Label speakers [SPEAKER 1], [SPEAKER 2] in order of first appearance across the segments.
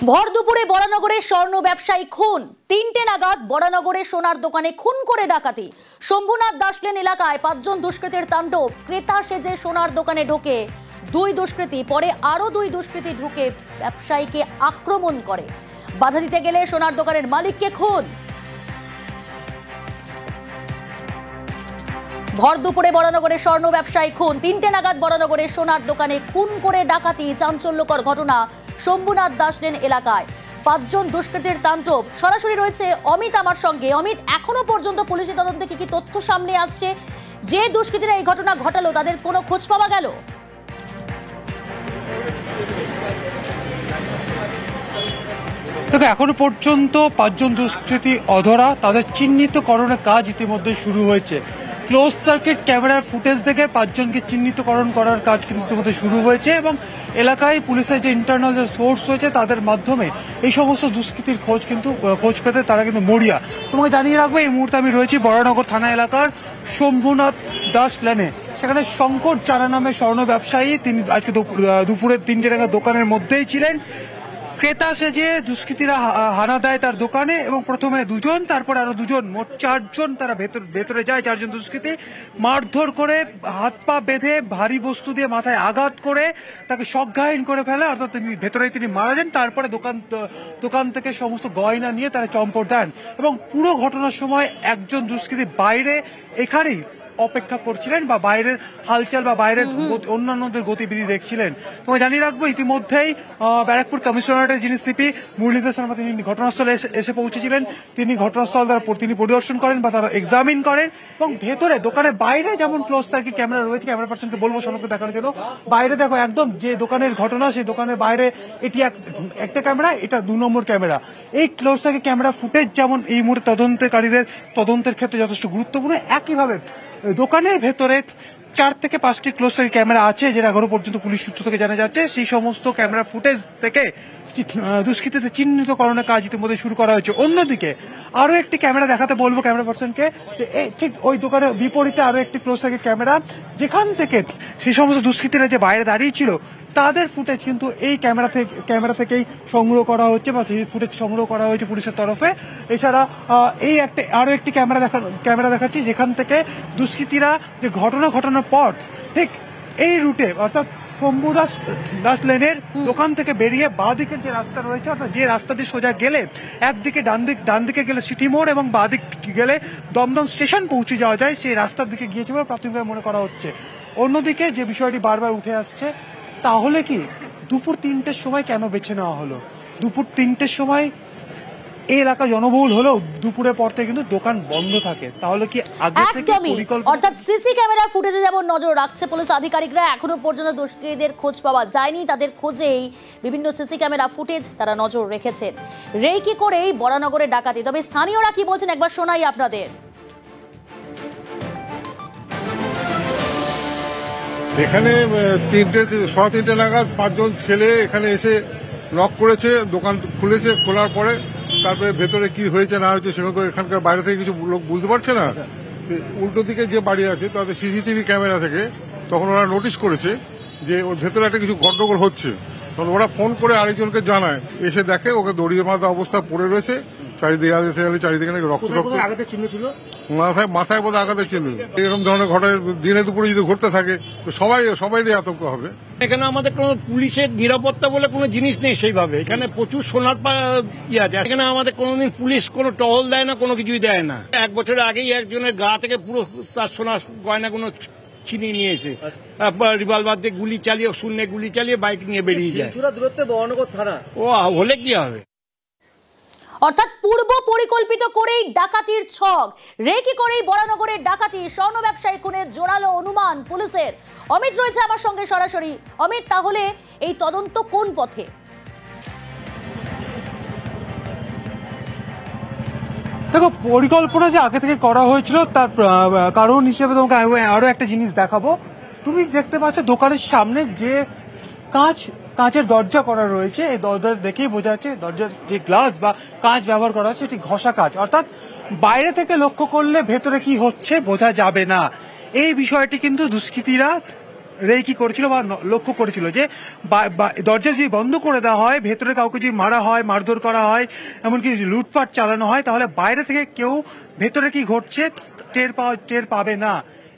[SPEAKER 1] ভর দুপুরে বরানগরে স্বর্ণ ব্যবসায়ী খুন। ৩টে নাগাদ বরানগরে সোনার দোকানে খুন করে ডাকাতি। শম্ভুনাথ দাসলেন এলাকায় ৫ জন দুষ্কৃতীর তাণ্ডব। ক্রেতা সেজে সোনার দোকানে ঢোকে ২ দুষ্কৃতী, পরে আরো ২ দুষ্কৃতী ঢুকে ব্যবসায়ীকে আক্রমণ করে। বাধা দিতে গেলে সোনার দোকানের মালিককে খুন। ভর দুপুরে বরানগরে স্বর্ণ ব্যবসায়ী খুন। ৩টে নাগাদ বরানগরে সোনার দোকানে খুন করে ডাকাতি। চাঞ্চল্যকর ঘটনা শম্ভুনাথ দাসলেন এলাকায়। ৫ জন দুষ্কৃতীর তাণ্ডব। সরাসরি রয়েছে অমিত আমার সঙ্গে। অমিত, এখনো পর্যন্ত পুলিশি তদন্তে কি তথ্য সামনে আসছে? যে দুষ্কৃতীরা এই ঘটনা ঘটালো তাদের কোনো খোঁজ পাওয়া গেল?
[SPEAKER 2] দেখো, এখনো পর্যন্ত ৫ জন দুষ্কৃতী অধরা। তাদের চিহ্নিতকরণের কাজ ইতিমধ্যে শুরু হয়েছে। ক্লোজ সার্কিট ক্যামেরার ফুটেজ দেখে ৫ জনকে চিহ্নিতকরণ করার কাজ কিন্তু ইতিমধ্যে শুরু হয়েছে এবং এলাকায় পুলিশের যে ইন্টারনাল যে সোর্স রয়েছে তাদের মাধ্যমে এই সমস্ত দুষ্কৃতীর খোঁজ পেতে তারা কিন্তু মরিয়া। তোমাকে জানিয়ে রাখবো, এই মুহূর্তে আমি রয়েছি বরানগর থানা এলাকার শম্ভুনাথ দাস লেনে। সেখানে শঙ্কর চারা নামে স্বর্ণ ব্যবসায়ী, তিনি আজকে দুপুরে ৩টে নাগাদ দোকানের মধ্যেই ছিলেন। ক্রেতা সেজে দুষ্কৃতীরা হানা দেয় তার দোকানে এবং প্রথমে ২ জন, তারপর আরো ২ জন, মোট ৪ জন তারা ভেতরে যায়। ৪ জন দুষ্কৃতী মারধর করে, হাত পা বেঁধে, ভারী বস্তু দিয়ে মাথায় আঘাত করে তাকে সজ্ঞাহীন করে ফেলে, অর্থাৎ তিনি মারা যান। তারপরে দোকান থেকে সমস্ত গয়না নিয়ে তারা চম্পট দেন এবং পুরো ঘটনার সময় একজন দুষ্কৃতী বাইরে এখানেই অপেক্ষা করছিলেন বা বাইরের হালচাল বা বাইরের অন্যান্যদের গতিবিধি দেখছিলেন। তোমায় জানিয়ে রাখবো, ইতিমধ্যেই ব্যারাকপুর কমিশনারেটের যিনি সিপি মুরলীধর শর্মা, তিনি ঘটনাস্থলে এসে পৌঁছেছিলেন। তিনি ঘটনাস্থল তিনি পরিদর্শন করেন বা তারা এক্সামিন করেন এবং ভেতরে দোকানের বাইরে যেমন ক্লোজ সার্কিট ক্যামেরা রয়েছে, ক্যামেরা পার্সনকে বলবো সমস্ত দেখানোর জন্য। বাইরে দেখো, একদম যে দোকানের ঘটনা সেই দোকানের বাইরে এটি একটা ক্যামেরা, এটা ২ নম্বর ক্যামেরা। এই ক্লোজ সার্কিট ক্যামেরা ফুটেজ যেমন এই মুহূর্তে তদন্তকারীদের তদন্তের ক্ষেত্রে যথেষ্ট গুরুত্বপূর্ণ, একইভাবে দোকানের ভেতরে ৪ থেকে ৫টি ক্লোজ সার্কিট ক্যামেরা আছে, যেটা এখনো পর্যন্ত পুলিশ সূত্র থেকে জানা যাচ্ছে। সেই সমস্ত ক্যামেরা ফুটেজ থেকে দুষ্কৃতীদের চিহ্নিতকরণের কাজ ইতিমধ্যে শুরু করা হয়েছে। অন্যদিকে আরো একটি ক্যামেরা দেখাতে বলবো ক্যামেরা পার্সনকে। ঠিক ওই দোকানের বিপরীতে আরো একটি ক্লোজ সার্কিট ক্যামেরা, যেখান থেকে সেই সমস্ত দুষ্কৃতীরা যে বাইরে দাঁড়িয়ে ছিল তাদের ফুটেজ কিন্তু এই ক্যামেরা থেকেই সংগ্রহ করা হচ্ছে বা সেই ফুটেজ সংগ্রহ করা হয়েছে পুলিশের তরফে। এছাড়া আরো একটি ক্যামেরা দেখাচ্ছি, যেখান থেকে দুষ্কৃতীরা যে ঘটনা ঘটানোর পর ঠিক এই রুটে, অর্থাৎ শম্ভু দাস লেনের দোকান থেকে বেরিয়ে বাঁ দিকের যে রাস্তা রয়েছে, অর্থাৎ যে রাস্তা দিয়ে সোজা গেলে একদিকে ডান দিকে গেলে সিটি মোড় এবং বাঁ দিক গেলে দমদম স্টেশন পৌঁছে যাওয়া যায়, সেই রাস্তার দিকে গিয়েছে বলে প্রাথমিকভাবে মনে করা হচ্ছে। অন্যদিকে যে বিষয়টি বারবার উঠে আসছে, তাহলে কি দুপুর ৩টের সময় কেন বেছে নেওয়া হলো? দুপুর ৩টের সময় এই এলাকা জনবহুল হলেও দুপুরের পর থেকে কিন্তু দোকান বন্ধ থাকে, তাহলে কি আগে থেকে পরিকল্পনা?
[SPEAKER 1] অর্থাৎ সিসি ক্যামেরা ফুটেজে যেমন নজর রাখছে পুলিশ আধিকারিকরা, এখনো পর্যন্ত দুষ্কৃতীদের খোঁজ পাওয়া যায়নি। তাদের খোঁজেই বিভিন্ন সিসি ক্যামেরা ফুটেজ তারা নজর রেখেছেন। রেকি করেই বরানগরে ডাকাতি। তবে স্থানীয়রা কি বলছেন একবার শোনাই আপনাদের।
[SPEAKER 3] এখানে ৩:৩০ নাগাদ ৫ জন ছেলে এখানে এসে নক করেছে, দোকান খুলেছে। খোলার পরে তারপরে ভেতরে কি হয়েছে না হয়েছে সেখানে তো এখানকার বাইরে থেকে কিছু লোক বুঝতে পারছে না। উল্টো দিকে যে বাড়ি আছে তাদের সিসিটিভি ক্যামেরা থেকে তখন ওরা নোটিশ করেছে যে ওর ভেতরে একটা কিছু গন্ডগোল হচ্ছে। তখন ওরা ফোন করে আরেকজনকে জানায়, এসে দেখে ওকে দড়িয়ে বাঁধা অবস্থা পড়ে রয়েছে। চারিদিকে নাকি রক্ত মাথায় বোধহয় আঘাতের চিহ্ন। এরকম ধরনের ঘটনা দিনে দুপুরে যদি ঘটতে থাকে সবাইরই আতঙ্ক হবে।
[SPEAKER 4] এখানে আমাদের কোনো পুলিশের নিরাপত্তা বলে কোনো জিনিস নেই সেইভাবে। এখানে প্রচুর সোনার আছে। এখানে আমাদের কোনোদিন পুলিশ কোনো টহল দেয় না, কোনো কিছুই দেয় না। 1 বছর আগেই একজনের গা থেকে পুরো তার সোনার গয়নাগুলো ছিনিয়ে নিয়েছে। রিভলভার দিয়ে শূন্যে গুলি চালিয়ে বাইক নিয়ে বেরিয়ে যায়।
[SPEAKER 5] দূরত্বে বরানগর থানা
[SPEAKER 4] ও হলে কি হবে?
[SPEAKER 1] অর্থাৎ পূর্ব পরিকল্পিত করেই ডাকাতির ছক। রেকি করেই বরানগরের ডাকাতি। স্বর্ণ ব্যবসায়ী খুনের জোরালো অনুমান পুলিশের। অমিত রয়েছে আমার সঙ্গে সরাসরি। অমিত, তাহলে এই তদন্ত কোন পথে?
[SPEAKER 2] দেখো, পরিকল্পনা যে আগে থেকে করা হয়েছিল তার কারণ হিসেবে তোমাকে আরো একটা জিনিস দেখাবো। তুমি দেখতে পাচ্ছ দোকানের সামনে যে কাঁচের দরজা করা রয়েছে, এই দরজা দেখেই বোঝা যাচ্ছে দরজার যে গ্লাস বা কাঁচ ব্যবহার করা হচ্ছে এটি ঘষা কাঁচ, অর্থাৎ বাইরে থেকে লক্ষ্য করলে ভেতরে কি হচ্ছে বোঝা যাবে না। এই বিষয়টি কিন্তু দুষ্কৃতীরা রেকি করেছিল বা লক্ষ্য করেছিল যে দরজা যদি বন্ধ করে দেওয়া হয়, ভেতরে কাউকে যদি মারা হয়, মারধর করা হয়, এমনকি লুটপাট চালানো হয়, তাহলে বাইরে থেকে কেউ ভেতরে কি ঘটছে টের পাবে না।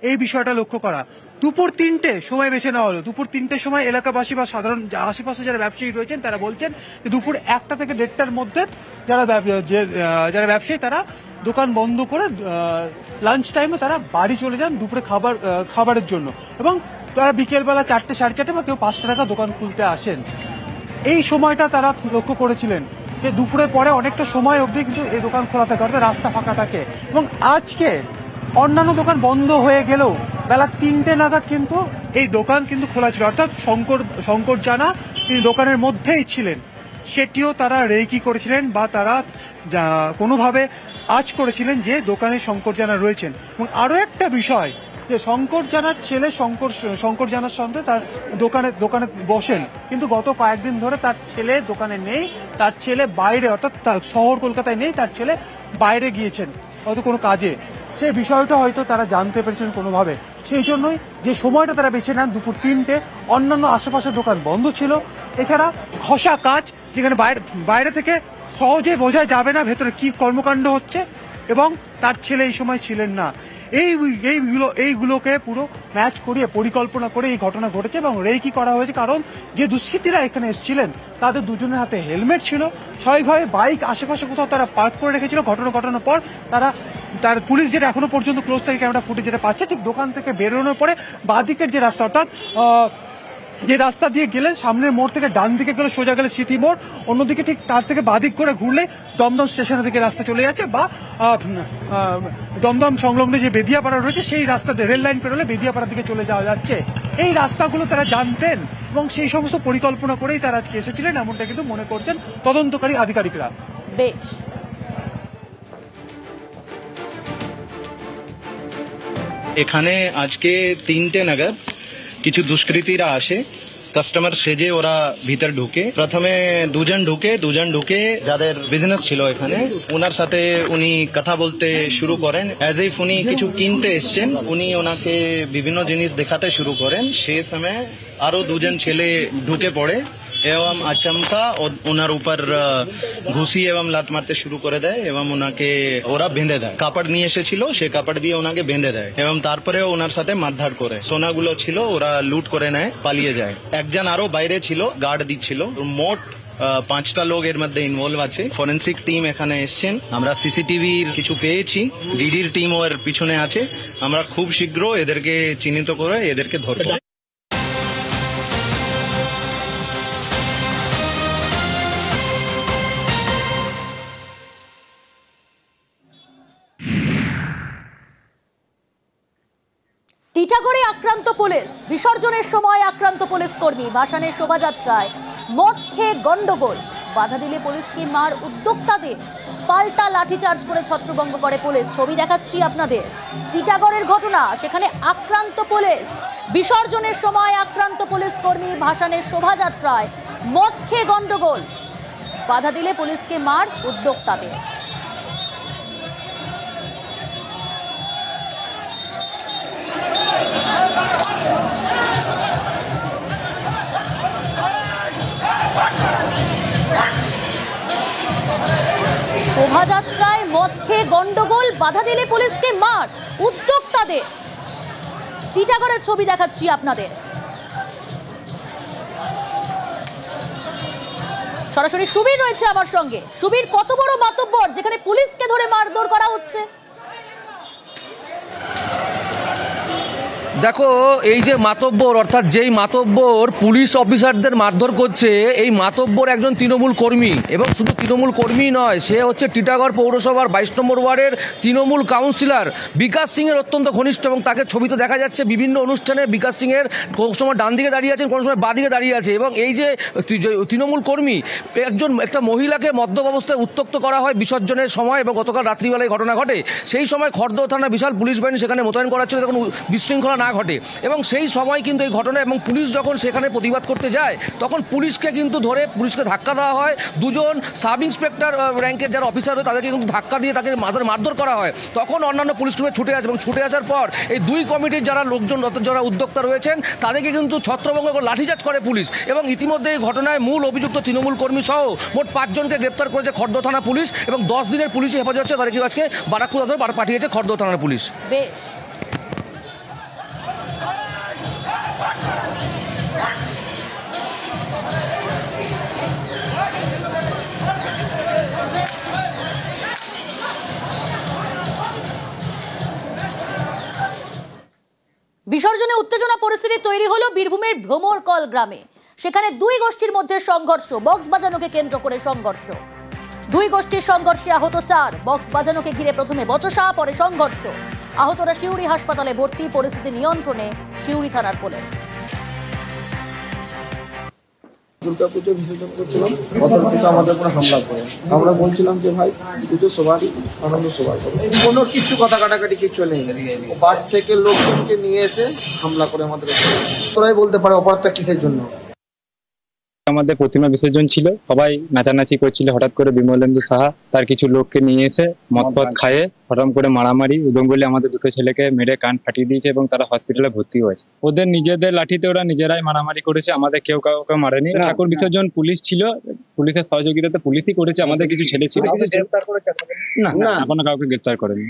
[SPEAKER 2] এই বিষয়টা লক্ষ্য করা। দুপুর 3টে সময় বেছে নেওয়া হলো। দুপুর 3টের সময় এলাকাবাসী বা সাধারণ আশেপাশে যারা ব্যবসায়ী রয়েছেন তারা বলছেন যে দুপুর 1টা থেকে 1:30টার মধ্যে যারা ব্যবসায়ী তারা দোকান বন্ধ করে লাঞ্চ টাইমে তারা বাড়ি চলে যান দুপুরে খাবারের জন্য, এবং তারা বিকেলবেলা 4টে, 4:30 বা কেউ 5টা টাকা দোকান খুলতে আসেন। এই সময়টা তারা লক্ষ্য করেছিলেন যে দুপুরের পরে অনেকটা সময় অবধি কিন্তু এই দোকান খোলা থাকে, অর্থাৎ রাস্তা ফাঁকা থাকে। এবং আজকে অন্যান্য দোকান বন্ধ হয়ে গেলেও বেলা 3টে নাগাদ কিন্তু এই দোকান কিন্তু খোলা ছিল, অর্থাৎ শঙ্কর জানা তিনি দোকানের মধ্যেই ছিলেন, সেটিও তারা রেকি করেছিলেন বা তারা কোনোভাবে আঁচ করেছিলেন যে দোকানে শঙ্কর জানা রয়েছেন। এবং আরো একটা বিষয় যে শঙ্কর জানার ছেলে শঙ্কর জানার সঙ্গে তার দোকানে বসেন, কিন্তু গত কয়েকদিন ধরে তার ছেলে দোকানে নেই, তার ছেলে বাইরে, অর্থাৎ তার শহর কলকাতায় নেই, তার ছেলে বাইরে গিয়েছেন হয়তো কোনো কাজে। সেই বিষয়টা হয়তো তারা জানতে পেরেছেন কোনোভাবে, সেই জন্যই যে সময়টা তারা বেছে নেন দুপুর 3টে। অন্যান্য আশেপাশের দোকান বন্ধ ছিল। এছাড়া ঘষা কাজ, যেখানে বাইরে থেকে সহজে বোঝা যাবে না ভেতরে কি কর্মকাণ্ড হচ্ছে, এবং তার ছেলে এই সময় ছিলেন না। এইগুলোকে পুরো ম্যাচ করিয়ে পরিকল্পনা করে এই ঘটনা ঘটেছে এবং রেকি করা হয়েছে। কারণ যে দুষ্কৃতীরা এখানে এসেছিলেন তাদের দুজনের হাতে হেলমেট ছিল, স্বাভাবিকভাবে বাইক আশেপাশে কোথাও তারা পার্ক করে রেখেছিল। ঘটনা ঘটানোর পর তার পুলিশ যেটা এখনো পর্যন্ত ক্লোজ সার্কিট ক্যামেরা ফুটেজ যেটা পাচ্ছে, ঠিক দোকান থেকে বেরোনোর পরে বাঁদিকের যে রাস্তা, অর্থাৎ যে রাস্তা দিয়ে গেলে সামনের মোড় থেকে ডান দিকে গেলে সোজা গেলে স্মৃতি মোড়, অন্যদিকে ঠিক তার থেকে বাঁদিক করে ঘুরলে দমদম স্টেশনের দিকে রাস্তা চলে যাচ্ছে, বা দমদম সংলগ্ন যে বেদিয়াপাড়া রয়েছে সেই রাস্তাতে রেল লাইন পেরোলে বেদিয়াপাড়ার দিকে চলে যাওয়া যাচ্ছে। এই রাস্তাগুলো তারা জানতেন এবং সেই সমস্ত পরিকল্পনা করেই তারা আজকে এসেছিলেন, এমনটা কিন্তু মনে করছেন তদন্তকারী আধিকারিকরা।
[SPEAKER 1] বেশ,
[SPEAKER 5] এখানে আজকে 3টে নাগাদ কিছু দুষ্কৃতীরা আসে, কাস্টমার সেজে ওরা ভিতর ঢুকে। প্রথমে দুজন ঢুকে যাদের বিজনেস ছিল এখানে, ওনার সাথে উনি কথা বলতে শুরু করেন। অ্যাজ ইফ উনি কিছু কিনতে এসছেন, উনি ওনাকে বিভিন্ন জিনিস দেখাতে শুরু করেন। সেই সময় আরো দুজন ছেলে ঢুকে পড়ে এবং আচমকা ওনার উপর ঘুষি এবং লাত মারতে শুরু করে দেয় এবং ওনাকে ওরা বেঁধে দেয়। কাপড় নিয়ে এসেছিল, সে কাপড় দিয়ে ওনাকে বেঁধে দেয় এবং তারপরে ওনার সাথে মারধর করে। সোনাগুলো ছিল ওরা লুট করে নেয়, পালিয়ে যায়। একজন আরো বাইরে ছিল, গার্ড দিচ্ছিল। মোট 5টা লোক এর মধ্যে ইনভলভ আছে। ফরেন্সিক টিম এখানে এসছেন, আমরা সিসিটিভির কিছু পেয়েছি, ডিডির টিম ওর পিছনে আছে। আমরা খুব শীঘ্র এদেরকে চিহ্নিত করে এদেরকে ধরবো।
[SPEAKER 1] টিটাগড়ে আক্রান্ত পুলিশ, বিসর্জনের সময় আক্রান্ত পুলিশ কর্মী, ভাসানের শোভাযাত্রায় মদ খেয়ে গন্ডগোল, বাধা দিলে পুলিশকে মার উদ্যোক্তাদের, পাল্টা লাঠিচার্জ করে ছত্রভঙ্গ করে পুলিশ। ছবি দেখাচ্ছি আপনাদের, টিটাগড়ের ঘটনা, সেখানে আক্রান্ত পুলিশ, বিসর্জনের সময় আক্রান্ত পুলিশ কর্মী, ভাসানের শোভাযাত্রায় মদ খেয়ে গন্ডগোল, বাধা দিলে পুলিশকে মার উদ্যোক্তাদের। শোভাযাত্রায় মদ খেয়ে গন্ডগোল, বাধা দিলে পুলিশকে মার উদ্যোক্তাদের। টিটাগড়ের ছবি দেখাচ্ছি আপনাদের, সরাসরি সুবীর রয়েছে আমার সঙ্গে। সুবীর, কত বড় মাতব্বর যেখানে পুলিশকে ধরে মারধর করা হচ্ছে?
[SPEAKER 6] দেখো, এই যে মাতব্বর, অর্থাৎ যেই মাতব্বর পুলিশ অফিসারদের মারধর করছে, এই মাতব্বর একজন তৃণমূল কর্মী, এবং শুধু তৃণমূল কর্মী নয়, সে হচ্ছে টিটাগড় পৌরসভার 22 নম্বর ওয়ার্ডের তৃণমূল কাউন্সিলর বিকাশ সিংয়ের অত্যন্ত ঘনিষ্ঠ। এবং তাকে ছবিতে দেখা যাচ্ছে বিভিন্ন অনুষ্ঠানে বিকাশ সিংয়ের কোনো সময় ডান দিকে দাঁড়িয়ে আছেন, কোনো সময় বাঁ দিকে দাঁড়িয়ে আছে। এবং এই যে তৃণমূল কর্মী, একটা মহিলাকে মদ্যপ অবস্থায় উত্ত্যক্ত করা হয় বিসর্জনের সময়, এবং গতকাল রাত্রিবেলায় ঘটনা ঘটে। সেই সময় খড়দহ থানা বিশাল পুলিশ বাহিনী সেখানে মোতায়েন করা ছিল, তখন বিশৃঙ্খলা না না ঘটে। এবং সেই সময় কিন্তু এই ঘটনা, এবং পুলিশ যখন সেখানে প্রতিবাদ করতে যায় তখন পুলিশকে কিন্তু ধরে পুলিশকে ধাক্কা দেওয়া হয়। দুজন সাব ইন্সপেক্টর র্যাঙ্কের যারা অফিসার হয় তাদেরকে কিন্তু ধাক্কা দিয়ে তাকে মারধর করা হয়। তখন অন্যান্য পুলিশ কর্মী ছুটে আসে, এবং ছুটে আসার পর এই দুই কমিটির যারা লোকজন, যারা উদ্যোক্তা রয়েছেন তাদেরকে কিন্তু ছত্রভঙ্গ করে লাঠিচার্জ করে পুলিশ। এবং ইতিমধ্যে এই ঘটনায় মূল অভিযুক্ত তৃণমূল কর্মী সহ মোট 5 জনকে গ্রেপ্তার করেছে খড়দহ থানা পুলিশ, এবং 10 দিনের পুলিশি হেফাজত হচ্ছে তাদেরকে আজকে বারাকপুর আদালতে পাঠিয়েছে খড়দহ থানার পুলিশ।
[SPEAKER 1] বেশ, বিসর্জনে উত্তেজনা পরিস্থিতি তৈরি হলো বীরভূমের ভ্রমরকল গ্রামে। সেখানে দুই গোষ্ঠীর মধ্যে সংঘর্ষ, বক্স বাজানোকে কেন্দ্র করে সংঘর্ষ। দুই গোষ্ঠীর সংঘর্ষে আহত 4। বক্স বাজানোকে ঘিরে প্রথমে বচসা, পরে সংঘর্ষ। আহতরা সিউড়ি হাসপাতালে ভর্তি। পরিস্থিতি নিয়ন্ত্রণে সিউড়ি থানার পুলিশ।
[SPEAKER 7] দুর্গাপুজো বিসর্জন করছিলাম, অতর্কিত আমাদের উপরে হামলা করে। আমরা বলছিলাম যে ভাই পুজো সবারই আনন্দ, সবাই কোনো কিছু কথা কাটাকাটি কিছু নেই। বাড়ি থেকে লোকজনকে নিয়ে এসে হামলা করে আমাদের উপরে। তোরাই বলতে পারে অপরাধটা কিসের জন্য।
[SPEAKER 8] আমাদের প্রতিমা বিসর্জন ছিল, সবাই নাচানাচি করছিল। হঠাৎ করে বিমলেন্দু সাহা তার কিছু লোককে নিয়ে এসে মদ খায়ে হঠাৎ করে মারামারি উদঙ্গলি আমাদের দুটো ছেলেকে মেরে কান ফাটিয়ে দিয়েছে, এবং তারা হসপিটালে ভর্তি হয়েছে। ওদের নিজেদের লাঠিতে ওরা নিজেরাই মারামারি করেছে, আমাদের কেউ কাউকে মারেনি। ঠাকুর বিসর্জন পুলিশ ছিল, পুলিশের সহযোগিতাতে পুলিশই করেছে। আমাদের কিছু ছেলে ছিল, না এখনো কাউকে গ্রেপ্তার করেনি।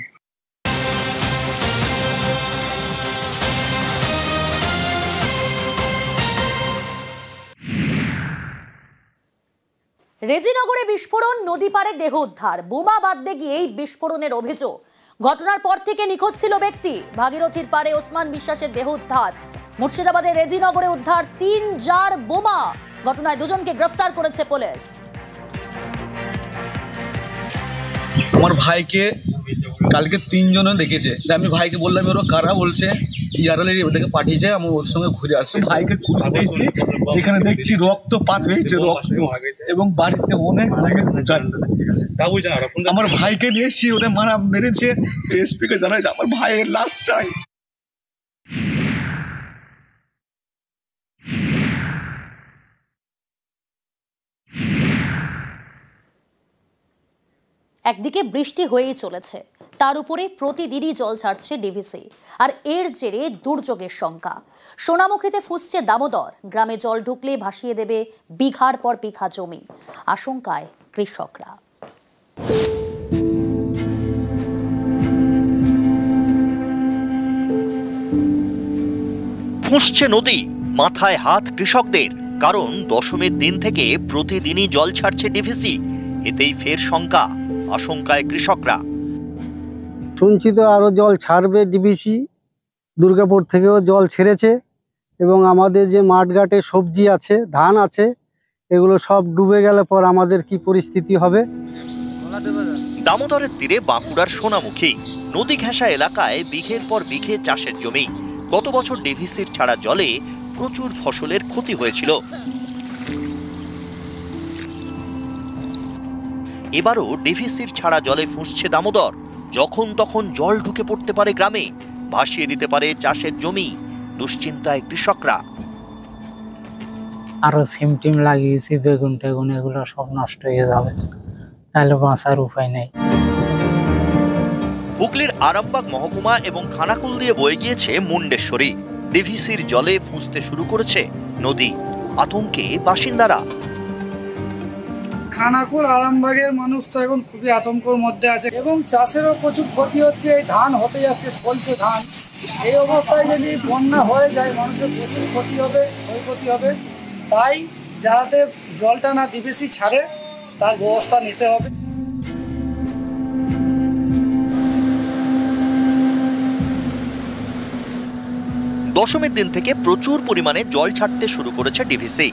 [SPEAKER 1] রেজিনগরে বিস্ফোরণ, নদী পাড়ে দেহ উদ্ধার। বোমা বাঁধতে গিয়ে এই বিস্ফোরণের অভিযোগ। ঘটনার পর থেকে নিখোঁজ ছিল ব্যক্তি। ভাগীরথীর পাড়ে ওসমান বিশ্বাসের দেহ উদ্ধার। মুর্শিদাবাদের রেজিনগরে উদ্ধার 3 জার বোমা। ঘটনায় 2 জনকে গ্রেফতার করেছে পুলিশ।
[SPEAKER 9] আমার ভাইকে কালকে 3 জনে দেখেছে। আমি ভাইকে বললাম ওরা কারা, বলছে ইয়ারালের ওদেরকে পাঠিয়েছে, আমি ওর সঙ্গে ঘুরে আসছি। ভাইকে খুঁজে দেখছি, এখানে দেখছি রক্তপাত হয়েছে, রক্ত, এবং বাড়িতে অনেক আমার ভাইকে নিয়ে এসছি, ওদের মারা মেরেছে। এসপিকে জানাই আমার ভাইয়ের লাশ চাই।
[SPEAKER 1] একদিকে বৃষ্টি হয়েই চলেছে, তার উপরে প্রতিদিনই জল ছাড়ছে ডিভিসি। আর এর জেরে দুর্যোগের শঙ্কা। সোনামুখীতে ফুঁসছে দামোদর। গ্রামে জল ঢুকলে ভাসিয়ে দেবে বিঘার পর বিঘা জমি। আশঙ্কায় কৃষকরা।
[SPEAKER 10] ফুঁসছে নদী, মাথায় হাত কৃষকদের। কারণ দশমীর দিন থেকে প্রতিদিনই জল ছাড়ছে ডিভিসি। এতেই ফের শঙ্কা, আশঙ্কায় কৃষকরা।
[SPEAKER 11] শুনছি তো আরো জল ছাড়বে ডিভিসি। দুর্গাপুর থেকেও জল ছেড়েছে, এবং আমাদের যে মাঠঘাটে সবজি আছে, ধান আছে, এগুলো সব ডুবে গেলে পর আমাদের কি পরিস্থিতি হবে।
[SPEAKER 10] দামোদরের তীরে বাঁকুড়ার সোনামুখী নদী ঘেঁষা এলাকায় বিঘের পর বিঘে চাষের জমি। গত বছর ডিভিসির ছাড়া জলে প্রচুর ফসলের ক্ষতি হয়েছিল। এবারও ডিভিসির ছাড়া জলে ফুঁসছে দামোদর। যখন তখন জল ঢুকে পড়তে পারে গ্রামে, ভাসিয়ে দিতে পারে চাষের জমি। দুশ্চিন্তায় কৃষকরা।
[SPEAKER 12] আরো সিম টিম লাগিয়েছি, বেগুন টেগুন, এগুলো সব নষ্ট হয়ে যাবে, তাহলে বাঁচার উপায় নেই।
[SPEAKER 10] হুগলির আরামবাগ মহকুমা এবং খানাকুল দিয়ে বয়ে গিয়েছে মুন্ডেশ্বরী। ডিভিসির জলে ফুঁসতে শুরু করেছে নদী। আতঙ্কে বাসিন্দারা।
[SPEAKER 13] খানাকুল আরামবাগের মানুষ তো এখন খুবই আতঙ্কের মধ্যে আছে, এবং চাষেরও প্রচুর ক্ষতি হচ্ছে। এই ধান হতে যাচ্ছে, ফলছে ধান। এই অবস্থায় যদি বন্যা হয়ে যায়, মানুষের প্রচুর ক্ষতি হবে, ক্ষয়ক্ষতি হবে। তাই যাতে জলটা না ডিভিসি ছাড়ে তার ব্যবস্থা নিতে হবে।
[SPEAKER 10] দশমীর দিন থেকে প্রচুর পরিমাণে জল ছাড়তে শুরু করেছে ডিভিসি।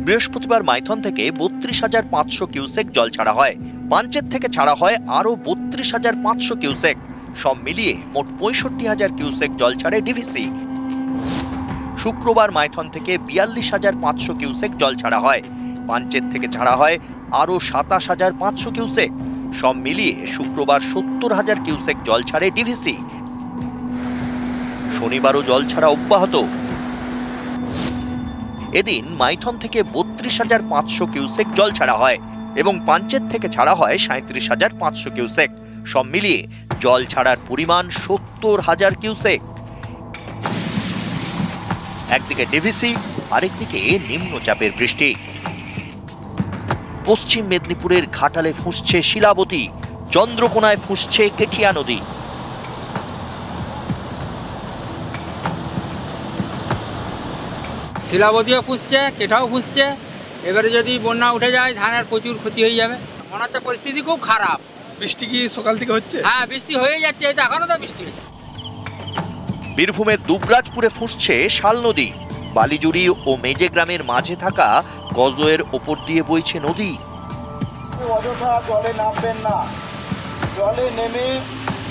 [SPEAKER 10] বৃহস্পতিবার মাইথন থেকে 32,500 কিউসেক জল ছাড়া হয়। পাঞ্চেত থেকে ছাড়া হয় আরো 32,500 কিউসেক। সব মিলিয়ে মোট 65,000 কিউসেক জল ছাড়ে ডিভিসি। শুক্রবার মাইথন থেকে 42,500 কিউসেক জল ছাড়া হয়। পাঞ্চেত থেকে ছাড়া হয় আরো 27,500 কিউসেক। সব মিলিয়ে শুক্রবার 70,000 কিউসেক জল ছাড়ে ডিভিসি। শনিবারও জল ছাড়া অব্যাহত। এদিন মাইথন থেকে 32,500 কিউসেক জল ছাড়া হয় এবং পাঞ্চেত থেকে ছাড়া হয় 37,500 কিউসেক। সব মিলিয়ে জল ছাড়ার পরিমাণ 70,000 কিউসেক। একদিকে ডিভিসি, আরেকদিকে নিম্নচাপের বৃষ্টি। পশ্চিম মেদিনীপুরের ঘাটালে ফুঁসছে শিলাবতী, চন্দ্রকোনায় ফুঁসছে কেঠিয়া নদী।
[SPEAKER 14] শিলাবতীও ফুঁসছে, কেঠাও ফুঁসছে। এবারে যদি বন্যা উঠে যায় ধানের প্রচুর ক্ষতি হয়ে যাবে। মনে হচ্ছে পরিস্থিতি খুব খারাপ।
[SPEAKER 9] বৃষ্টি কি সকাল থেকে হচ্ছে?
[SPEAKER 14] হ্যাঁ, বৃষ্টি হয়ে যাচ্ছে, এটা এখনো তো বৃষ্টি হচ্ছে।
[SPEAKER 10] বীরভূমের দুবরাজপুরে ফুঁসছে শাল নদী। বালিজুড়ি ও মেজে গ্রামের মাঝে থাকা কজওয়ের ওপর দিয়ে বইছে নদী।
[SPEAKER 15] অযথা জলে নামবেন না। জলে নেমে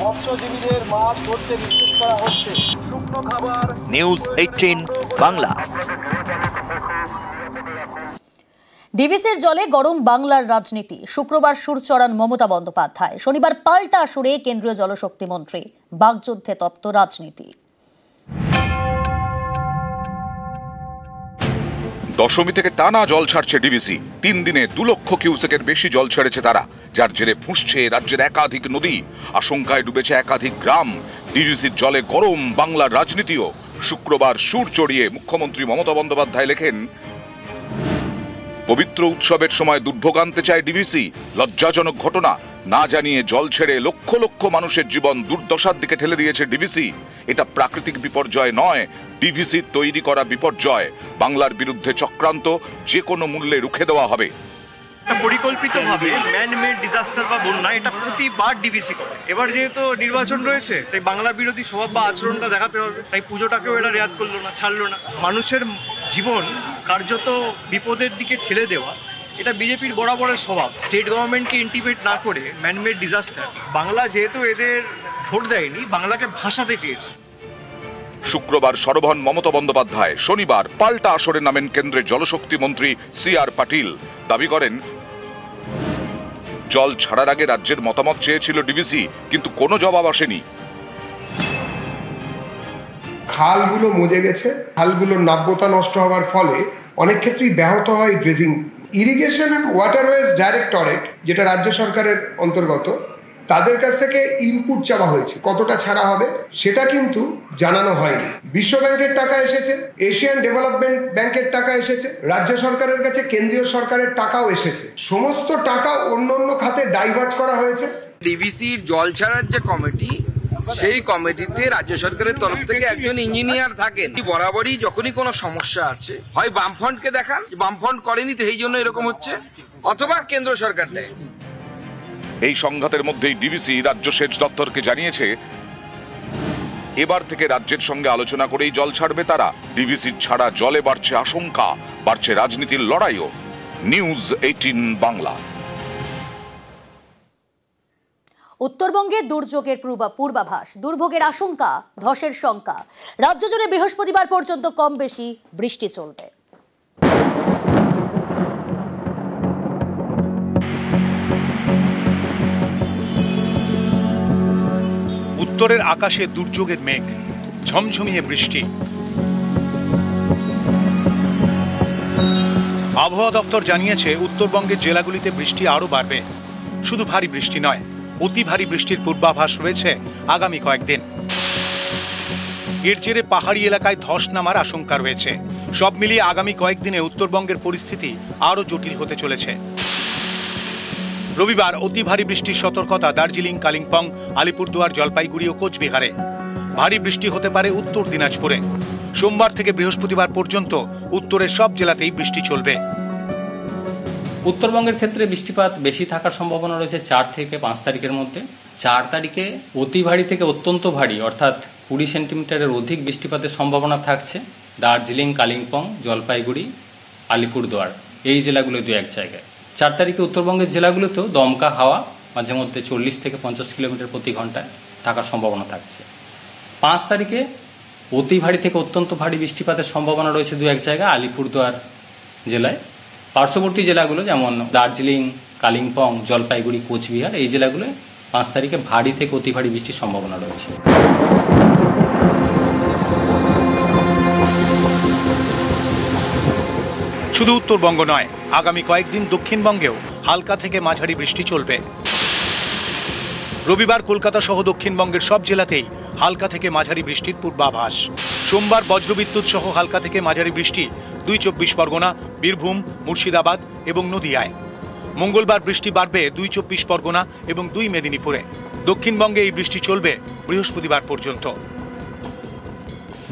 [SPEAKER 15] মৎস্যজীবীদের মাছ ধরতে নিষেধ করা হচ্ছে। শুকনো খাবার।
[SPEAKER 10] নিউজ 18 বাংলা।
[SPEAKER 1] ডিভিসির জলে গরম বাংলার রাজনীতি। শুক্রবার সুর চড়ান মমতা বন্দ্যোপাধ্যায়। শনিবার পাল্টা সুরে কেন্দ্রীয় জলশক্তি মন্ত্রী। বাকযুদ্ধে তপ্ত রাজনীতি।
[SPEAKER 16] দশমী থেকে টানা জল ছাড়ছে ডিভিসি। 3 দিনে 2 লক্ষ কিউসেকের বেশি জল ছেড়েছে তারা, যার জেরে ফুঁসছে রাজ্যের একাধিক নদী। আশঙ্কায় ডুবেছে একাধিক গ্রাম। ডিভিসির জলে গরম বাংলার রাজনীতিও। শুক্রবার সুর চড়িয়ে মুখ্যমন্ত্রী মমতা বন্দ্যোপাধ্যায় লেখেন, পবিত্র উৎসবের সময় দুর্ভোগ আনতে চায় ডিভিসি। লজ্জাজনক ঘটনা। না জানিয়ে জল ছেড়ে লক্ষ লক্ষ মানুষের জীবন দুর্দশার দিকে ঠেলে দিয়েছে ডিভিসি। এটা প্রাকৃতিক বিপর্যয় নয়, ডিভিসির তৈরি করা বিপর্যয়। বাংলার বিরুদ্ধে চক্রান্ত, যে কোনো মূল্যে রুখে দেওয়া হবে।
[SPEAKER 17] পরিকল্পিতভাবে ম্যান মেড ডিজাস্টার বা বন্যা এটা প্রতিবার ডিভিসি করে। এবার যেহেতু নির্বাচন রয়েছে, তাই বাংলা বিরোধী স্বভাব বা আচরণটা দেখাতে হবে। তাই পুজোটাকেও এটা রেয়াত করলো না, ছাড়লো না। মানুষের জীবন কার্যত বিপদের দিকে ঠেলে দেওয়া, এটা বিজেপির বরাবরের স্বভাব। স্টেট গভর্নমেন্টকে ইন্টিমেট না করে ম্যান মেড ডিজাস্টার, বাংলা যেহেতু এদের ভোট দেয়নি, বাংলাকে ভাসাতে চেয়েছে।
[SPEAKER 16] শুক্রবার সরবন মমতা বন্দ্যোপাধ্যায়। শনিবার পাল্টা আসরে নামেন কেন্দ্রের জলশক্তি মন্ত্রী CR পাটিল। দাবি করেন, জল ছাড়ার আগে রাজ্যের মতামত চেয়েছিল ডিভিসি, কিন্তু কোনো জবাব আসেনি।
[SPEAKER 18] খালগুলো মজে গেছে, খালগুলোর নাব্যতা নষ্ট হওয়ার ফলে অনেক ক্ষেত্রেই ব্যাহত হয় dredging. Irrigation and waterways directorate, যেটা রাজ্য সরকারের অন্তর্গত, তাদের কাছ থেকে ইনপুট চাওয়া হয়েছে। কতটা ছাড়া হবে সেটা কিন্তু জানানো হয়নি। বিশ্ব ব্যাংকের টাকা এসেছে, এশিয়ান ডেভেলপমেন্ট ব্যাংকের টাকা এসেছে, রাজ্য সরকারের কাছে কেন্দ্রীয় সরকারের টাকাও এসেছে। সমস্ত টাকা অন্য অন্য খাতে ডাইভার্ট করা হয়েছে।
[SPEAKER 6] ডিভিসির জল ছাড়ার যে কমিটি, সেই কমিটিতে রাজ্য সরকারের তরফ থেকে একজন ইঞ্জিনিয়ার থাকেন। বরাবরই যখনই কোনো সমস্যা আছে, হয় বামফ্রন্টকে দেখান, বামফ্রন্ট করেনি তো এই জন্য এরকম হচ্ছে, অথবা কেন্দ্র সরকার দেয়নি।
[SPEAKER 16] এই সংঘাতের মধ্যেই ডিভিসি রাজ্য সেচ দপ্তরকে জানিয়েছে, এবার থেকে রাজ্যের সঙ্গে আলোচনা করেই জল ছাড়বে তারা। ডিভিসি ছাড়া জলে বাড়ছে আশঙ্কা, বাড়ছে রাজনীতির লড়াইও। নিউজ 18 বাংলা।
[SPEAKER 1] উত্তরবঙ্গে দুর্যোগের পূর্বাভাস, দুর্ভোগের আশঙ্কা, ধসের শঙ্কা। রাজ্য জুড়ে বৃহস্পতিবার পর্যন্ত কম বেশি বৃষ্টি চলবে।
[SPEAKER 19] উত্তরের আকাশে দুর্যোগের মেঘ, ঝমঝমিয়ে বৃষ্টি। আবহাওয়া দপ্তর জানিয়েছে, উত্তরবঙ্গের জেলাগুলিতে বৃষ্টি আরও বাড়বে। শুধু ভারী বৃষ্টি নয়, অতি ভারী বৃষ্টির পূর্বাভাস রয়েছে আগামী কয়েকদিন। এর জেরে পাহাড়ি এলাকায় ধস নামার আশঙ্কা রয়েছে। সব মিলিয়ে আগামী কয়েকদিনে উত্তরবঙ্গের পরিস্থিতি আরও জটিল হতে চলেছে। রবিবার অতি ভারী বৃষ্টির সতর্কতা দার্জিলিং, কালিম্পং, আলিপুরদুয়ার, জলপাইগুড়ি ও কোচবিহারে। ভারী বৃষ্টি হতে পারে উত্তর দিনাজপুরে। সোমবার থেকে বৃহস্পতিবার পর্যন্ত উত্তরের সব জেলাতেই বৃষ্টি চলবে।
[SPEAKER 20] উত্তরবঙ্গের ক্ষেত্রে বৃষ্টিপাত বেশি থাকার সম্ভাবনা রয়েছে 4 থেকে 5 তারিখের মধ্যে। 4 তারিখে অতি ভারী থেকে অত্যন্ত ভারী অর্থাৎ 20 সেন্টিমিটারের অধিক বৃষ্টিপাতের সম্ভাবনা থাকছে দার্জিলিং, কালিম্পং, জলপাইগুড়ি, আলিপুরদুয়ার এই জেলাগুলো 2-1 জায়গায়। 4 তারিখে উত্তরবঙ্গের জেলাগুলোতেও দমকা হাওয়া মাঝে মধ্যে 40 থেকে 50 কিলোমিটার প্রতি ঘন্টায় থাকার সম্ভাবনা থাকছে। 5 তারিখে অতি ভারী থেকে অত্যন্ত ভারী বৃষ্টিপাতের সম্ভাবনা রয়েছে 2-1 জায়গায় আলিপুরদুয়ার জেলায়। পার্শ্ববর্তী জেলাগুলো যেমন দার্জিলিং, কালিম্পং, জলপাইগুড়ি, কোচবিহার এই জেলাগুলোয় 5 তারিখে ভারী থেকে অতি ভারী বৃষ্টির সম্ভাবনা রয়েছে।
[SPEAKER 19] শুধু উত্তরবঙ্গ নয়, আগামী কয়েকদিন দক্ষিণবঙ্গেও হালকা থেকে মাঝারি বৃষ্টি চলবে। রবিবার কলকাতা সহ দক্ষিণবঙ্গের সব জেলাতেই হালকা থেকে মাঝারি বৃষ্টির পূর্বাভাস। সোমবার বজ্রবিদ্যুৎ সহ হালকা থেকে মাঝারি বৃষ্টি 2 চব্বিশ পরগনা, বীরভূম, মুর্শিদাবাদ এবং নদিয়ায়। মঙ্গলবার বৃষ্টি বাড়বে 2 চব্বিশ পরগনা এবং 2 মেদিনীপুরে। দক্ষিণবঙ্গে এই বৃষ্টি চলবে বৃহস্পতিবার পর্যন্ত।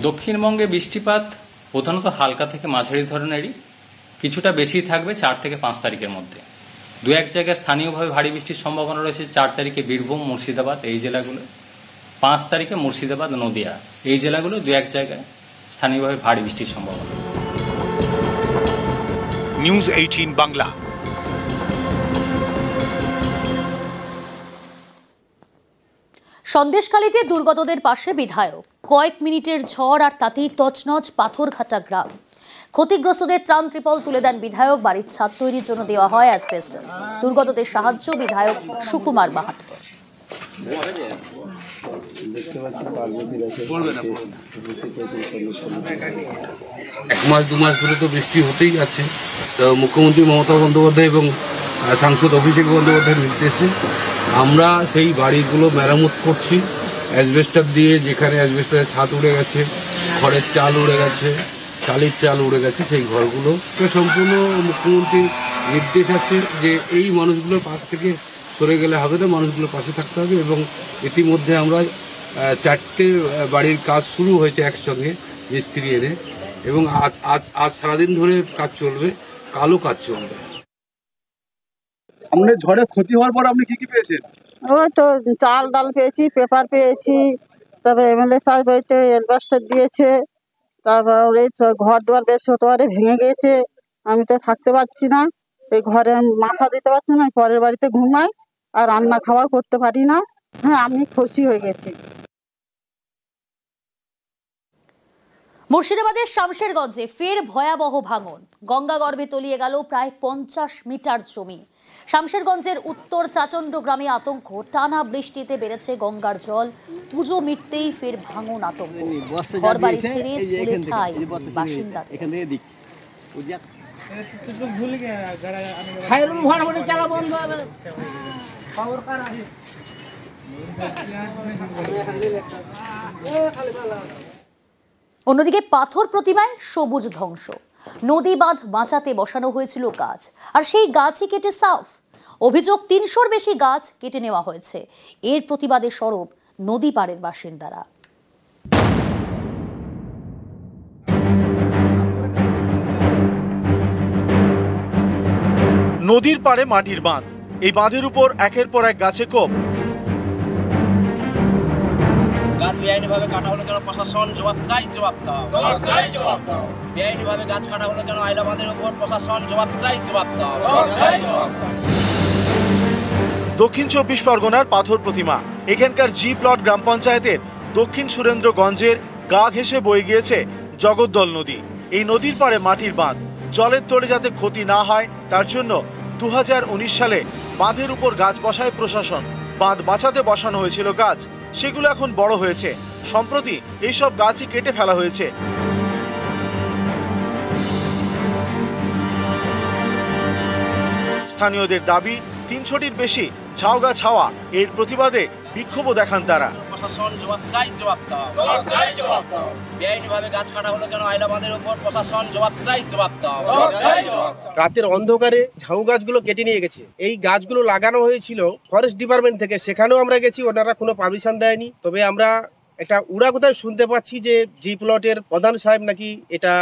[SPEAKER 20] দক্ষিণবঙ্গে বৃষ্টিপাত প্রধানত হালকা থেকে মাঝারি ধরনেরই, কিছুটা বেশি থাকবে 4 থেকে 5 তারিখের মধ্যে। 2-1 জায়গায় স্থানীয়ভাবে ভারী বৃষ্টির সম্ভাবনা রয়েছে। 4 তারিখে বীরভূম, মুর্শিদাবাদ এই জেলাগুলো, 5 তারিখে মুর্শিদাবাদ, নদিয়া এই জেলাগুলো 2-1 জায়গায় স্থানীয়ভাবে ভারী বৃষ্টির সম্ভাবনা।
[SPEAKER 19] নিউজ 18 বাংলা।
[SPEAKER 1] সন্দেশখালীতে দুর্গতদের পাশে বিধায়ক। কয়েক মিনিটের ঝড় আর তাতেই তছনছ পাথরঘাটা গ্রাম। ক্ষতিগ্রস্তদের ত্রাণ ত্রিপল তুলে দেন বিধায়ক। বাড়ির ছাদ তৈরির জন্য দেওয়া হয় অ্যাসবেস্টস। দুর্গতদের সাহায্য বিধায়ক সুকুমার মাহাতো।
[SPEAKER 21] 1 মাস 2 মাস ধরে তো বৃষ্টি হতেই আছে। তো মুখ্যমন্ত্রী মমতা বন্দ্যোপাধ্যায় এবং সাংসদ অভিষেক বন্দ্যোপাধ্যায়ের নির্দেশে আমরা সেই বাড়িগুলো মেরামত করছি অ্যাসবেস্টার দিয়ে। যেখানে অ্যাসবেস্টারের ছাদ উড়ে গেছে, খড়ের চাল উড়ে গেছে, চালের চাল উড়ে গেছে, সেই ঘরগুলো সম্পূর্ণ মুখ্যমন্ত্রীর নির্দেশ আছে যে এই মানুষগুলোর পাশ থেকে সরে গেলে হবে না, মানুষগুলোর পাশে থাকতে হবে। এবং ইতিমধ্যে আমরা 4টে বাড়ির কাজ শুরু হয়েছে একসঙ্গে মিস্ত্রি এনে, এবং আজ সারাদিন ধরে কাজ চলবে, কালও কাজ চলবে।
[SPEAKER 22] আমাদের ঝড়ে ক্ষতি হওয়ার পর আপনি কি কি পেয়েছেন?
[SPEAKER 23] ওই তো চাল ডাল পেয়েছি, পেপার পেয়েছি, তারপরে এমএলএ সাহেব অ্যাসবেস্টার দিয়েছে, তারপর এই ঘর দুয়ার বেশ হতে পারে ভেঙে গিয়েছে। আমি তো থাকতে পারছি না, এই ঘরে মাথা দিতে পারছি না, পরের বাড়িতে ঘুমাই আর রান্না খাওয়া করতে পারি না। হ্যাঁ, আমি খুশি হয়ে গেছি।
[SPEAKER 1] মুর্শিদাবাদের শামশেরগঞ্জে ফের ভয়াবহ ভাঙন। গঙ্গা গর্ভে তলিয়ে গেল প্রায় 50 মিটার জমি। শামশেরগঞ্জের উত্তর চাচন্ড গ্রামে আতঙ্ক। টানা বৃষ্টিতে বেড়েছে গঙ্গার জল। পুজো মিটতেই ফের ভাঙন আতঙ্ক। ঘরবাড়ি ছেড়ে স্কুলে ঠাঁই বাসিন্দাদের। অন্যদিকে পাথর প্রতিমায় সবুজ ধ্বংস। নদী বাঁধ বাঁচাতে বসানো হয়েছিল গাছ, আর সেই গাছই কেটে সাফ। অভিযোগ 300-র বেশি গাছ কেটে নেওয়া হয়েছে। এর প্রতিবাদে সরব নদী পাড়ের বাসিন্দারা।
[SPEAKER 24] নদীর পাড়ে মাটির বাঁধ, এই বাঁধের উপর একের পর এক গাছে কোপ।
[SPEAKER 25] গাছ বেআইনিভাবে কাটা হলো কেন প্রশাসন জবাব চাই, জবাব দাও। বেআইনিভাবে গাছ কাটা হলো কেন আইলা বাঁধের উপর প্রশাসন জবাব চাই, জবাব দাও।
[SPEAKER 24] দক্ষিণ 24 পরগনার পাথর প্রতিমা। এখানকার জি প্লট গ্রাম পঞ্চায়েতের দক্ষিণ সুরেন্দ্রগঞ্জের গা ঘেঁষে বয়ে গিয়েছে জগদ্দল নদী। এই নদীর পাড়ে মাটির বাঁধ। জলের তোড়ে যাতে ক্ষতি না হয় তার জন্য 2019 সালে বাঁধের উপর গাছ বসায় প্রশাসন। বাঁধ বাঁচাতে বসানো হয়েছিল গাছ, সেগুলো এখন বড় হয়েছে। সম্প্রতি এইসব গাছই কেটে ফেলা হয়েছে। স্থানীয়দের দাবি 300টির বেশি ঝাউ গাছ হাওয়া। এর প্রতিবাদে বিক্ষোভও দেখান তারা।
[SPEAKER 25] প্রশাসন জবাব চাই, জবাব দাও। বেআইনিভাবে গাছ কাটা হলো কেন আইলা বাঁধের উপর প্রশাসন জবাব চাই, জবাব দাও।
[SPEAKER 26] রাতের অন্ধকারে ঝাউ গাছগুলো কেটে নিয়ে গেছে। এই গাছগুলো লাগানো হয়েছিল ফরেস্ট ডিপার্টমেন্ট থেকে, সেখানেও আমরা গেছি, ওনারা কোনো পারমিশন দেয়নি। তবে আমরা একটা উড়া কোথায় শুনতে পাচ্ছি যে জি প্লটের প্রধান সাহেব নাকি এটা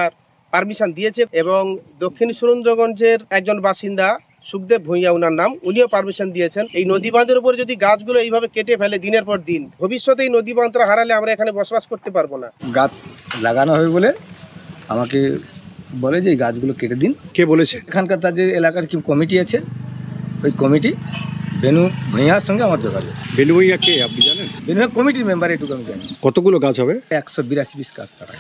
[SPEAKER 26] পারমিশন দিয়েছে, এবং দক্ষিণ সুরেন্দ্রগঞ্জের একজন বাসিন্দা সুখদেব ভূঁইয়া ওনার নাম, উনিও পারমিশন দিয়েছেন। এই নদী বাঁধের উপর যদি গাছগুলো এইভাবে কেটে ফেলে দিনের পর দিন, ভবিষ্যতে এই নদী বাঁধটা হারালে আমরা এখানে বসবাস করতে পারবো না।
[SPEAKER 27] গাছ লাগানো হবে বলে আমাকে বলে যে এই গাছগুলো কেটে দিন।
[SPEAKER 22] কে বলেছে?
[SPEAKER 27] এখানকার তার যে এলাকার কি কমিটি আছে, ওই কমিটি বেনু ভূঁইয়ার সঙ্গে আমার যোগাযোগ।
[SPEAKER 22] বেনু ভূঁইয়া কে আপনি জানেন?
[SPEAKER 27] বেনু কমিটির মেম্বার, এটুকু আমি জানি।
[SPEAKER 22] কতগুলো গাছ হবে?
[SPEAKER 27] 182 পিস গাছ কাটা।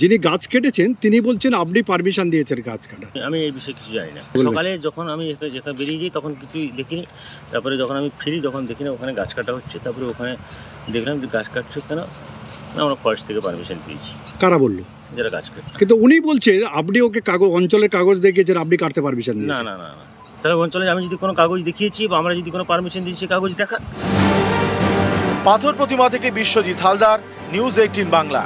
[SPEAKER 22] যিনি গাছ কেটেছেন তিনি বলছেন আপনি পারমিশন দিয়েছেন গাছ কাটা।
[SPEAKER 28] আমি এই বিষয়ে কিছু জানি না। সকালে যখন আমি যেখানে বেরিয়ে যাই তখন কিছুই দেখিনি। তারপরে যখন আমি ফিরি তখন দেখি না ওখানে গাছ কাটা হচ্ছে। তারপরে ওখানে দেখলাম যে গাছ কাটছে কেন, আমরা ফরেস্ট থেকে পারমিশন পেয়েছি।
[SPEAKER 22] কারা বললো?
[SPEAKER 28] যারা গাছ কাটে।
[SPEAKER 22] কিন্তু উনি বলছেন আপনি ওকে কাগজ অঞ্চলের কাগজ দেখিয়েছেন, আপনি কাটতে পারমিশন
[SPEAKER 28] না
[SPEAKER 22] দিয়েছেন।
[SPEAKER 28] না না না, তাহলে অঞ্চলে আমি যদি কোনো কাগজ দেখিয়েছি বা আমরা যদি কোনো পারমিশন দিয়েছি কাগজ দেখা।
[SPEAKER 24] পাথর প্রতিমা থেকে বিশ্বজিৎ হালদার, নিউজ 18 বাংলা।